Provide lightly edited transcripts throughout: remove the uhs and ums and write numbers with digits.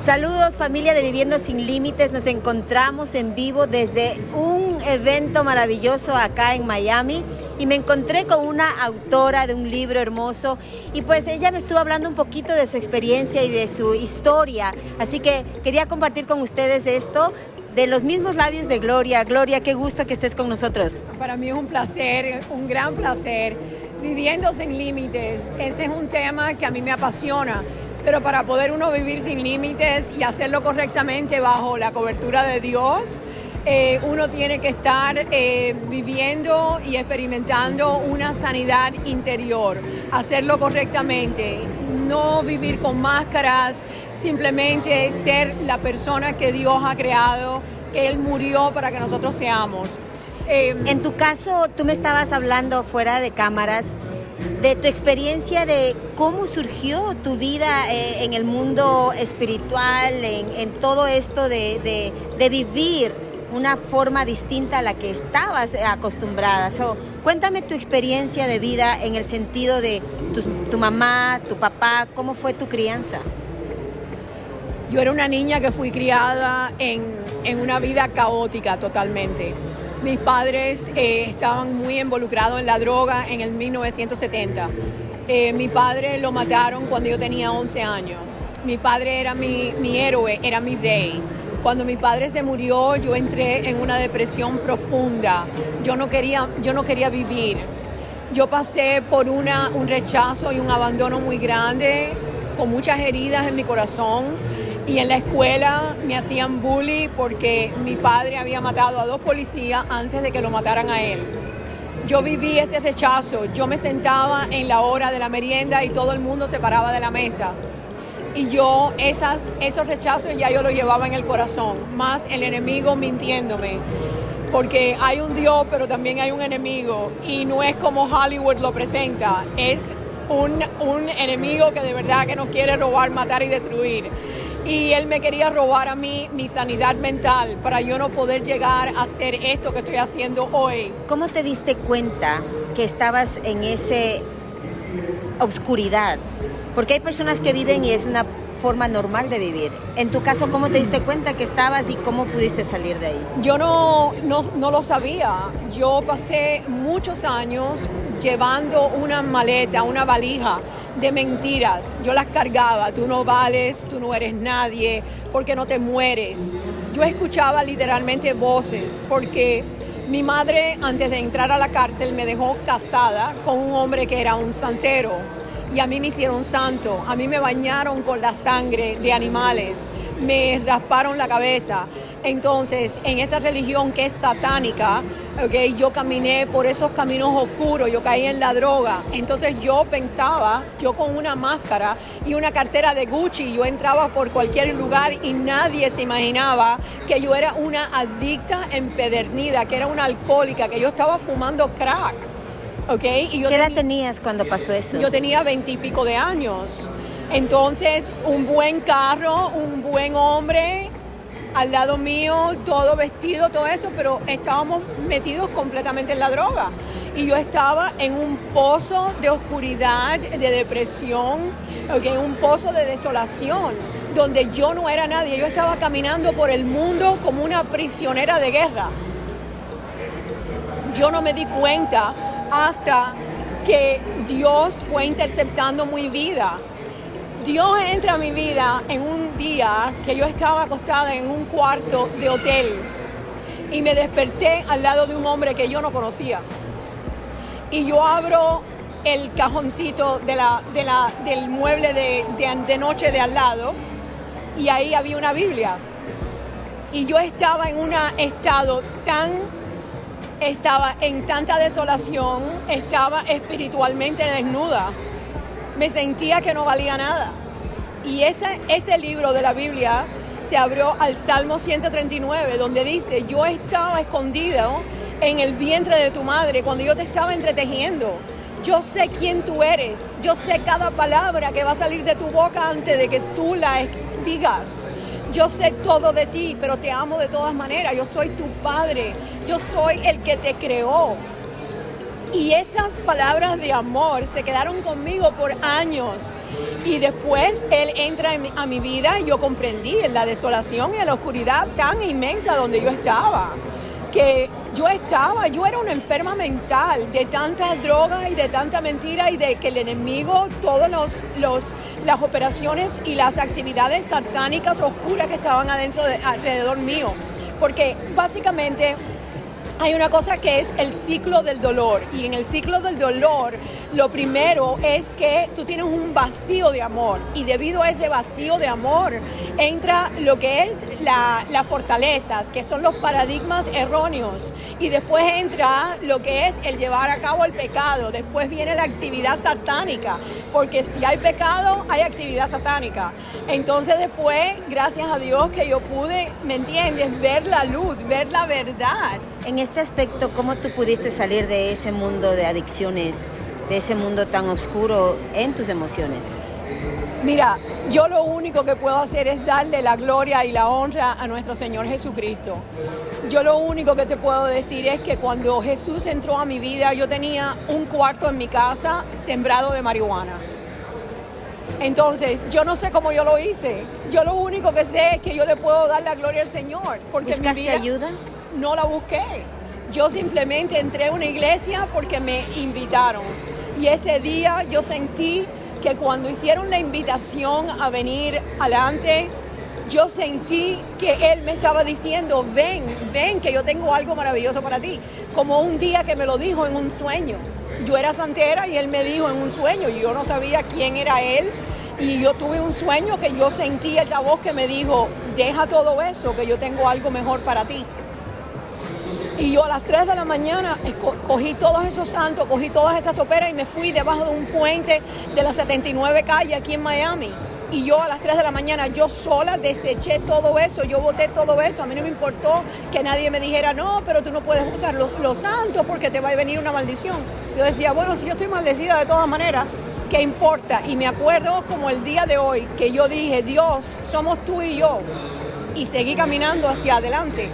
Saludos familia de Viviendo Sin Límites, nos encontramos en vivo desde un evento maravilloso acá en Miami y me encontré con una autora de un libro hermoso y pues ella me estuvo hablando un poquito de su experiencia y de su historia, así que quería compartir con ustedes esto de los mismos labios de Gloria. Gloria, qué gusto que estés con nosotros. Para mí es un placer, un gran placer. Viviendo sin límites, ese es un tema que a mí me apasiona. Pero para poder uno vivir sin límites y hacerlo correctamente bajo la cobertura de Dios, uno tiene que estar viviendo y experimentando una sanidad interior, hacerlo correctamente, no vivir con máscaras, simplemente ser la persona que Dios ha creado, que Él murió para que nosotros seamos. En tu caso, tú me estabas hablando fuera de cámaras de tu experiencia de cómo surgió tu vida en el mundo espiritual, en todo esto de vivir una forma distinta a la que estabas acostumbrada. Cuéntame tu experiencia de vida en el sentido de tu mamá, tu papá, ¿cómo fue tu crianza? Yo era una niña que fui criada en una vida caótica totalmente. Mis padres estaban muy involucrados en la droga en el 1970. Mi padre lo mataron cuando yo tenía 11 años. Mi padre era mi héroe, era mi rey. Cuando mi padre se murió, yo entré en una depresión profunda. Yo no quería vivir. Yo pasé por un rechazo y un abandono muy grande, con muchas heridas en mi corazón. Y en la escuela me hacían bullying porque mi padre había matado a 2 policías antes de que lo mataran a él. Yo viví ese rechazo. Yo me sentaba en la hora de la merienda y todo el mundo se paraba de la mesa. Y yo esos rechazos ya yo los llevaba en el corazón, más el enemigo mintiéndome. Porque hay un Dios, pero también hay un enemigo. Y no es como Hollywood lo presenta. Es un enemigo que de verdad que nos quiere robar, matar y destruir. Y él me quería robar a mí mi sanidad mental para yo no poder llegar a hacer esto que estoy haciendo hoy. ¿Cómo te diste cuenta que estabas en esa oscuridad? Porque hay personas que viven y es una forma normal de vivir. En tu caso, ¿cómo te diste cuenta que estabas y cómo pudiste salir de ahí? Yo no lo sabía. Yo pasé muchos años llevando una maleta, una valija de mentiras. Yo las cargaba. Tú no vales, tú no eres nadie, porque no te mueres. Yo escuchaba literalmente voces, porque mi madre, antes de entrar a la cárcel, me dejó casada con un hombre que era un santero. Y a mí me hicieron santo, a mí me bañaron con la sangre de animales, me rasparon la cabeza. Entonces, en esa religión que es satánica, yo caminé por esos caminos oscuros, yo caí en la droga. Entonces yo pensaba, yo con una máscara y una cartera de Gucci, yo entraba por cualquier lugar y nadie se imaginaba que yo era una adicta empedernida, que era una alcohólica, que yo estaba fumando crack. Y ¿Qué edad tenías cuando pasó eso? Yo tenía 20 y pico de años. Entonces, un buen carro, un buen hombre al lado mío, todo vestido, todo eso, pero estábamos metidos completamente en la droga. Y yo estaba en un pozo de oscuridad, de depresión, un pozo de desolación, donde yo no era nadie. Yo estaba caminando por el mundo como una prisionera de guerra. Yo no me di cuenta hasta que Dios fue interceptando mi vida. Dios entra a mi vida en un día que yo estaba acostada en un cuarto de hotel y me desperté al lado de un hombre que yo no conocía. Y yo abro el cajoncito del mueble de noche de al lado y ahí había una Biblia. Y yo estaba en un estado estaba en tanta desolación, estaba espiritualmente desnuda, me sentía que no valía nada. Y ese libro de la Biblia se abrió al Salmo 139, donde dice, yo estaba escondido en el vientre de tu madre cuando yo te estaba entretejiendo. Yo sé quién tú eres, yo sé cada palabra que va a salir de tu boca antes de que tú la digas. Yo sé todo de ti, pero te amo de todas maneras. Yo soy tu padre. Yo soy el que te creó. Y esas palabras de amor se quedaron conmigo por años. Y después Él entra a mi vida y yo comprendí en la desolación y en la oscuridad tan inmensa donde yo estaba. Que yo era una enferma mental de tanta droga y de tanta mentira y de que el enemigo, todas las operaciones y las actividades satánicas oscuras que estaban alrededor mío. Porque básicamente hay una cosa que es el ciclo del dolor, y en el ciclo del dolor lo primero es que tú tienes un vacío de amor, y debido a ese vacío de amor entra lo que es las fortalezas, que son los paradigmas erróneos, y después entra lo que es el llevar a cabo el pecado, después viene la actividad satánica, porque si hay pecado hay actividad satánica. Entonces después, gracias a Dios que yo pude, ¿me entiendes?, ver la luz, ver la verdad. En este aspecto, ¿cómo tú pudiste salir de ese mundo de adicciones, de ese mundo tan oscuro en tus emociones? Mira, yo lo único que puedo hacer es darle la gloria y la honra a nuestro Señor Jesucristo. Yo lo único que te puedo decir es que cuando Jesús entró a mi vida, yo tenía un cuarto en mi casa sembrado de marihuana. Entonces, yo no sé cómo yo lo hice. Yo lo único que sé es que yo le puedo dar la gloria al Señor. Porque ¿Buscaste mi vida ayuda? No la busqué. Yo simplemente entré a una iglesia porque me invitaron. Y ese día yo sentí que cuando hicieron la invitación a venir adelante, yo sentí que Él me estaba diciendo, ven, que yo tengo algo maravilloso para ti. Como un día que me lo dijo en un sueño. Yo era santera y Él me dijo en un sueño, y yo no sabía quién era Él. Y yo tuve un sueño que yo sentí esa voz que me dijo, deja todo eso, que yo tengo algo mejor para ti. Y yo a las 3 de la mañana cogí todos esos santos, cogí todas esas soperas y me fui debajo de un puente de la 79 calle aquí en Miami. Y yo a las 3 de la mañana, yo sola deseché todo eso, yo boté todo eso. A mí no me importó que nadie me dijera, no, pero tú no puedes buscar los santos porque te va a venir una maldición. Yo decía, bueno, si yo estoy maldecida de todas maneras, ¿qué importa? Y me acuerdo como el día de hoy que yo dije, Dios, somos tú y yo. Y seguí caminando hacia adelante.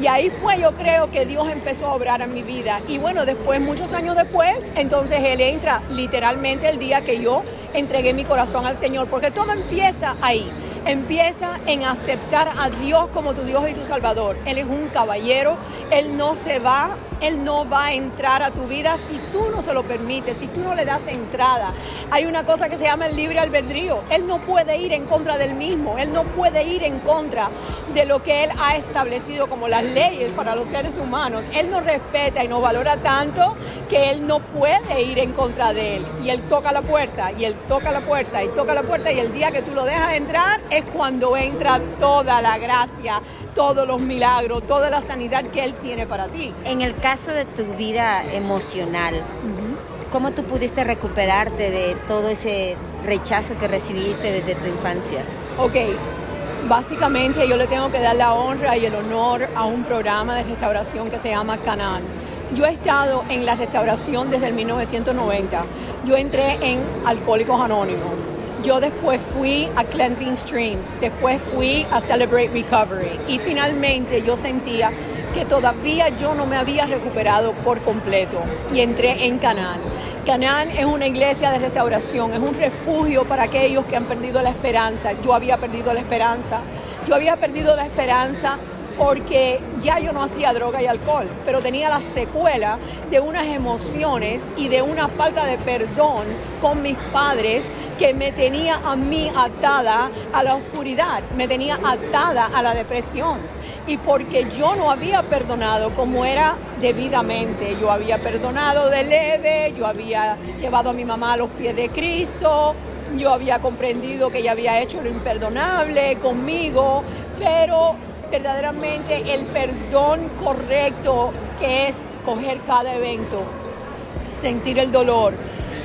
Y ahí fue, yo creo, que Dios empezó a obrar en mi vida. Y bueno, después, muchos años después, entonces Él entra literalmente el día que yo entregué mi corazón al Señor. Porque todo empieza ahí. Empieza en aceptar a Dios como tu Dios y tu Salvador. Él es un caballero. Él no va a entrar a tu vida si tú no se lo permites, si tú no le das entrada. Hay una cosa que se llama el libre albedrío. Él no puede ir en contra del mismo. Él no puede ir en contra de lo que Él ha establecido como las leyes para los seres humanos. Él nos respeta y nos valora tanto que Él no puede ir en contra de Él. Y Él toca la puerta, y Él toca la puerta, y toca la puerta, y el día que tú lo dejas entrar es cuando entra toda la gracia, todos los milagros, toda la sanidad que Él tiene para ti. En el caso de tu vida emocional, ¿cómo tú pudiste recuperarte de todo ese rechazo que recibiste desde tu infancia? Ok, básicamente yo le tengo que dar la honra y el honor a un programa de restauración que se llama Canaan. Yo he estado en la restauración desde el 1990. Yo entré en Alcohólicos Anónimos. Yo después fui a Cleansing Streams, después fui a Celebrate Recovery y finalmente yo sentía que todavía yo no me había recuperado por completo y entré en Canaan. Canaan es una iglesia de restauración, es un refugio para aquellos que han perdido la esperanza. Yo había perdido la esperanza. Yo había perdido la esperanza porque ya yo no hacía droga y alcohol, pero tenía la secuela de unas emociones y de una falta de perdón con mis padres que me tenía a mí atada a la oscuridad, me tenía atada a la depresión. Y porque yo no había perdonado como era debidamente, yo había perdonado de leve, yo había llevado a mi mamá a los pies de Cristo, yo había comprendido que ella había hecho lo imperdonable conmigo, pero verdaderamente el perdón correcto, que es coger cada evento, sentir el dolor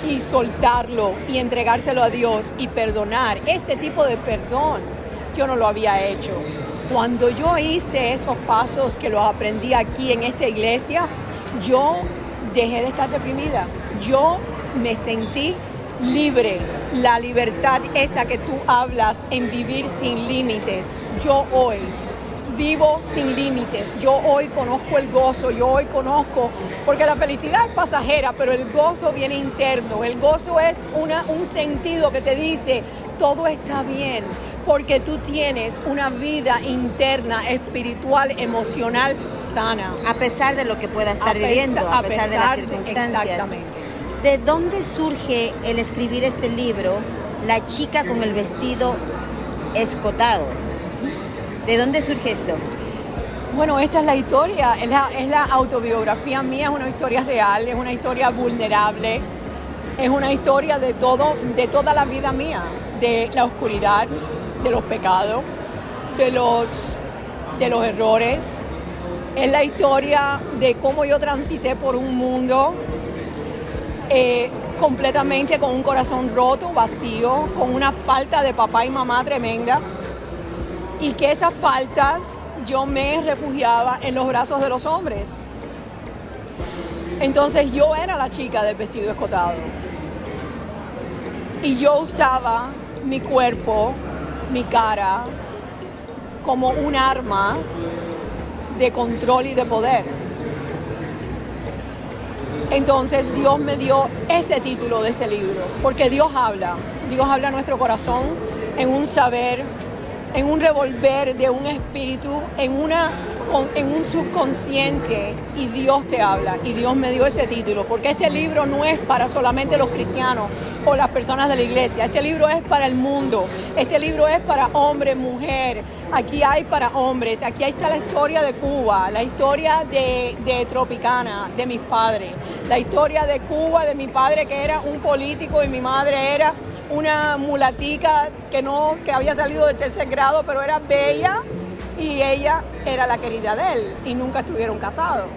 y soltarlo y entregárselo a Dios y perdonar, ese tipo de perdón yo no lo había hecho. Cuando yo hice esos pasos que los aprendí aquí en esta iglesia, yo dejé de estar deprimida. Yo me sentí libre. La libertad esa que tú hablas en vivir sin límites. Yo hoy vivo sin límites. Yo hoy conozco el gozo, yo hoy conozco, porque la felicidad es pasajera, pero el gozo viene interno. El gozo es un sentido que te dice, todo está bien, porque tú tienes una vida interna, espiritual, emocional, sana. A pesar de lo que pueda estar viviendo, a pesar de las circunstancias. Exactamente. ¿De dónde surge el escribir este libro, La chica con el vestido escotado? ¿De dónde surge esto? Bueno, esta es la historia, es la autobiografía mía, es una historia real, es una historia vulnerable, es una historia de toda la vida mía, de la oscuridad, de los pecados, de los errores. Es la historia de cómo yo transité por un mundo completamente con un corazón roto, vacío, con una falta de papá y mamá tremenda, y que esas faltas yo me refugiaba en los brazos de los hombres. Entonces yo era la chica del vestido escotado y yo usaba mi cuerpo, mi cara, como un arma de control y de poder. Entonces Dios me dio ese título de ese libro, porque Dios habla a nuestro corazón en un saber, en un revolver de un espíritu, en un subconsciente, y Dios te habla, y Dios me dio ese título, porque este libro no es para solamente los cristianos o las personas de la iglesia, este libro es para el mundo, este libro es para hombre, mujer, aquí hay para hombres, aquí está la historia de Cuba, la historia de Tropicana, de mis padres, la historia de Cuba, de mi padre que era un político y mi madre era una mulatica que había salido del 3er grado, pero era bella, y ella era la querida de él y nunca estuvieron casados.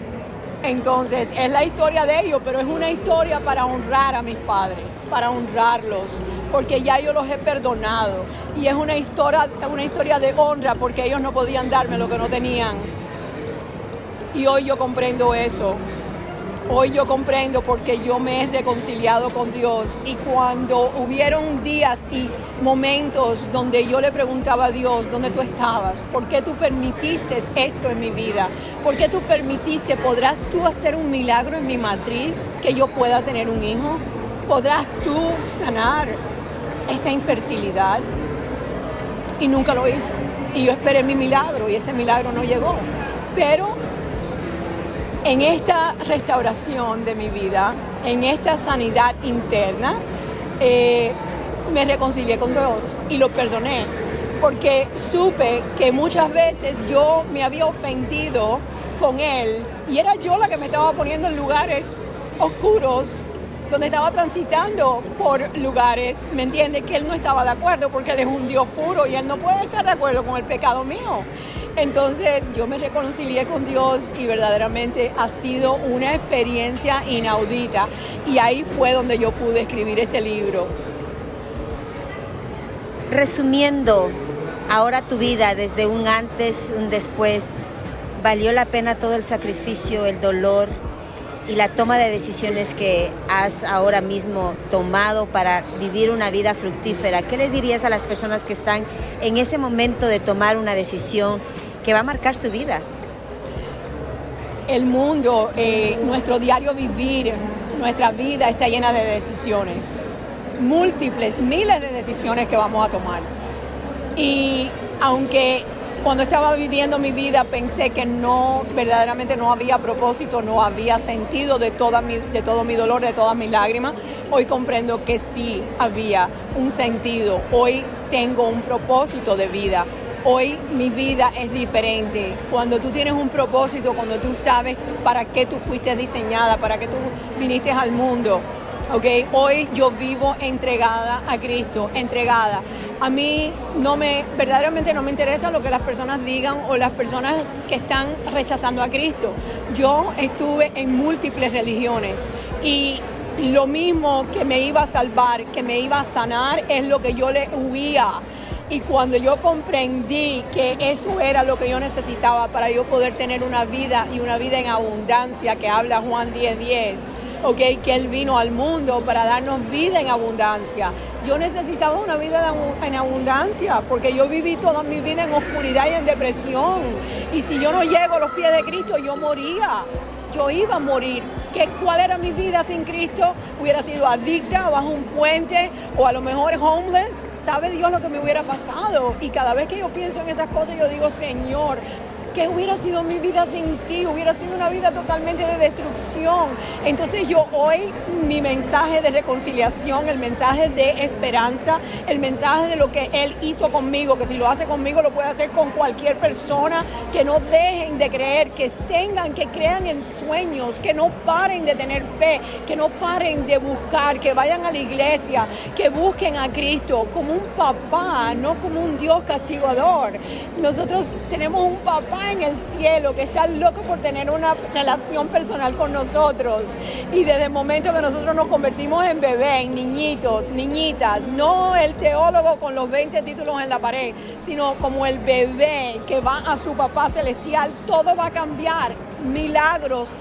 Entonces es la historia de ellos, pero es una historia para honrar a mis padres, para honrarlos, porque ya yo los he perdonado, y es una historia de honra, porque ellos no podían darme lo que no tenían, y hoy yo comprendo eso. Hoy yo comprendo, porque yo me he reconciliado con Dios, y cuando hubieron días y momentos donde yo le preguntaba a Dios, ¿dónde tú estabas? ¿Por qué tú permitiste esto en mi vida? ¿Por qué tú permitiste? ¿Podrás tú hacer un milagro en mi matriz que yo pueda tener un hijo? ¿Podrás tú sanar esta infertilidad? Y nunca lo hizo. Y yo esperé mi milagro, y ese milagro no llegó. Pero en esta restauración de mi vida, en esta sanidad interna, me reconcilié con Dios y lo perdoné, porque supe que muchas veces yo me había ofendido con Él, y era yo la que me estaba poniendo en lugares oscuros, donde estaba transitando por lugares, ¿me entiende? Que Él no estaba de acuerdo, porque Él es un Dios puro y Él no puede estar de acuerdo con el pecado mío. Entonces yo me reconcilié con Dios, y verdaderamente ha sido una experiencia inaudita, y ahí fue donde yo pude escribir este libro. Resumiendo, ahora tu vida, desde un antes, un después, ¿valió la pena todo el sacrificio, el dolor y la toma de decisiones que has ahora mismo tomado para vivir una vida fructífera? ¿Qué les dirías a las personas que están en ese momento de tomar una decisión que va a marcar su vida? El mundo, nuestro diario vivir, nuestra vida está llena de decisiones, múltiples, miles de decisiones que vamos a tomar. Y aunque cuando estaba viviendo mi vida pensé que verdaderamente no había propósito, no había sentido de todo mi dolor, de todas mis lágrimas, hoy comprendo que sí había un sentido. Hoy tengo un propósito de vida. Hoy mi vida es diferente. Cuando tú tienes un propósito, cuando tú sabes para qué tú fuiste diseñada, para qué tú viniste al mundo, ¿okay? Hoy yo vivo entregada a Cristo, entregada. A mí verdaderamente no me interesa lo que las personas digan o las personas que están rechazando a Cristo. Yo estuve en múltiples religiones, y lo mismo que me iba a salvar, que me iba a sanar, es lo que yo le huía. Y cuando yo comprendí que eso era lo que yo necesitaba para yo poder tener una vida, y una vida en abundancia, que habla Juan 10:10, ¿ok? Que Él vino al mundo para darnos vida en abundancia. Yo necesitaba una vida en abundancia porque yo viví toda mi vida en oscuridad y en depresión. Y si yo no llego a los pies de Cristo, yo moría. Yo iba a morir. ¿Cuál era mi vida sin Cristo? Hubiera sido adicta bajo un puente o a lo mejor homeless. ¿Sabe Dios lo que me hubiera pasado? Y cada vez que yo pienso en esas cosas, yo digo, Señor, ¿qué hubiera sido mi vida sin ti? Hubiera sido una vida totalmente de destrucción. Entonces yo hoy, mi mensaje de reconciliación, el mensaje de esperanza, el mensaje de lo que Él hizo conmigo, que si lo hace conmigo lo puede hacer con cualquier persona, que no dejen de creer, que crean en sueños, que no paren de tener fe, que no paren de buscar, que vayan a la iglesia, que busquen a Cristo como un papá, no como un Dios castigador. Nosotros tenemos un papá en el cielo que está loco por tener una relación personal con nosotros, y desde el momento que nosotros nos convertimos en bebé, en niñitos, niñitas, no el teólogo con los 20 títulos en la pared, sino como el bebé que va a su papá celestial, todo va a cambiar. Milagros,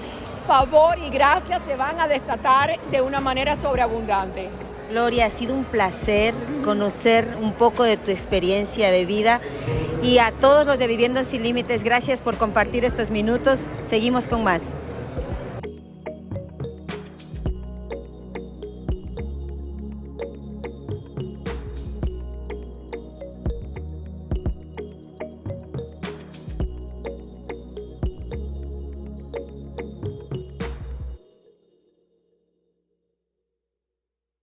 favor y gracia se van a desatar de una manera sobreabundante. Gloria, ha sido un placer conocer un poco de tu experiencia de vida, y a todos los de Viviendo Sin Límites, gracias por compartir estos minutos. Seguimos con más.